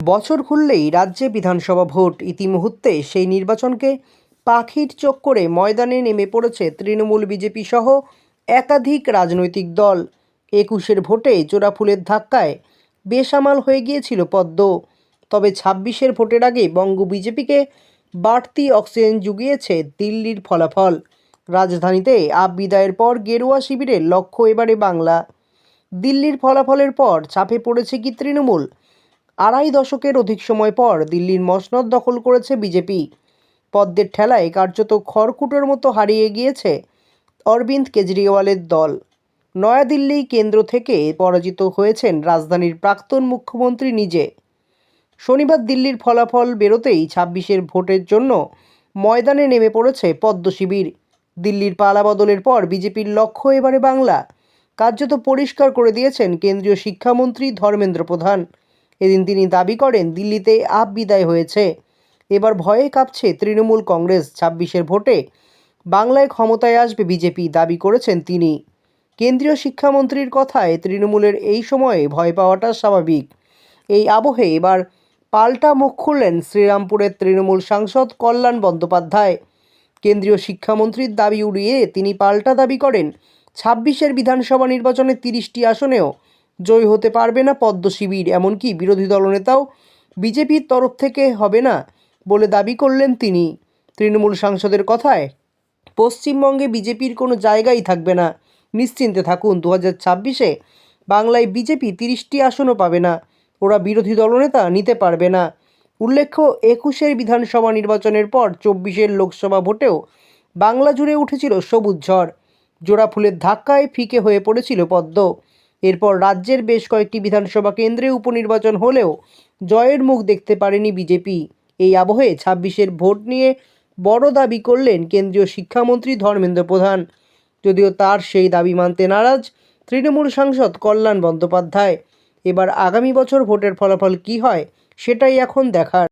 বছর খুললেই রাজ্যে বিধানসভা ভোট। ইতিমুহূর্তে সেই নির্বাচনকে পাখির চোখ করে ময়দানে নেমে পড়েছে তৃণমূল, বিজেপি সহ একাধিক রাজনৈতিক দল। ২১-এর ভোটে চোরাফুলের ধাক্কায় বেসামাল হয়ে গিয়েছিল পদ্ম। তবে ২৬-এর ভোটের আগে বঙ্গ বিজেপিকে বাড়তি অক্সিজেন জুগিয়েছে দিল্লির ফলাফল। রাজধানীতে আপ বিদায়ের পর গেরুয়া শিবিরের লক্ষ্য এবারে বাংলা। দিল্লির ফলাফলের পর চাপে পড়েছে কি তৃণমূল? আড়াই দশকের অধিক সময় পর দিল্লির মসনদ দখল করেছে বিজেপি। পদ্মের ঠেলায় কার্যত খড়কুটোর মতো হারিয়ে গিয়েছে অরবিন্দ কেজরিওয়ালের দল। নয়াদিল্লি কেন্দ্র থেকে পরাজিত হয়েছেন রাজধানীর প্রাক্তন মুখ্যমন্ত্রী নিজে। শনিবার দিল্লির ফলাফল বেরোতেই ২৬-এর ভোটের জন্য ময়দানে নেমে পড়েছে পদ্ম শিবির। দিল্লির পালাবদলের পর বিজেপির লক্ষ্য এবারে বাংলা। কার্যত পরিষ্কার করে দিয়েছেন কেন্দ্রীয় শিক্ষামন্ত্রী ধর্মেন্দ্র প্রধান। এদিন তিনি দাবি করেন দিল্লিতে আপ বিদায় হয়েছে, এবার ভয়ে কাঁপছে তৃণমূল কংগ্রেস। ২৬-এর ভোটে বাংলায় ক্ষমতায় আসবে বিজেপি দাবি করেছেন তিনি। কেন্দ্রীয় শিক্ষামন্ত্রীর কথায় তৃণমূলের এই সময়ে ভয় পাওয়াটা স্বাভাবিক। এই আবহে এবার পাল্টা মুখ খুললেন শ্রীরামপুরের তৃণমূল সাংসদ কল্যাণ বন্দ্যোপাধ্যায়। কেন্দ্রীয় শিক্ষামন্ত্রীর দাবি উড়িয়ে তিনি পাল্টা দাবি করেন ২৬-এর বিধানসভা নির্বাচনে ৩০টি আসনেও জয়ী হতে পারবে না পদ্ম শিবির। এমনকি বিরোধী দলনেতাও বিজেপির তরফ থেকে হবে না বলে দাবি করলেন তিনি। তৃণমূল সাংসদের কথায় পশ্চিমবঙ্গে বিজেপির কোনো জায়গাই থাকবে না, নিশ্চিন্তে থাকুন। ২০২৬-এ বাংলায় বিজেপি ৩০টি আসনও পাবে না, ওরা বিরোধী দলনেতা নিতে পারবে না। উল্লেখ্য, ২১-এর বিধানসভা নির্বাচনের পর ২৪-এর লোকসভা ভোটেও বাংলা জুড়ে উঠেছিল সবুজ ঝড়। জোড়া ফুলের ধাক্কায় ফিকে হয়ে পড়েছিল পদ্ম। এরপর রাজ্যের বেশ কয়েকটি বিধানসভা কেন্দ্রে উপনির্বাচন হলেও জয়ের মুখ দেখতে পারেনি বিজেপি। এই আবহে ২৬-এর ভোট নিয়ে বড় দাবি করলেন কেন্দ্রীয় শিক্ষামন্ত্রী ধর্মেন্দ্র প্রধান। যদিও তার সেই দাবি মানতে নারাজ তৃণমূল সাংসদ কল্যাণ বন্দ্যোপাধ্যায়। এবার আগামী বছর ভোটের ফলাফল কী হয় সেটাই এখন দেখার।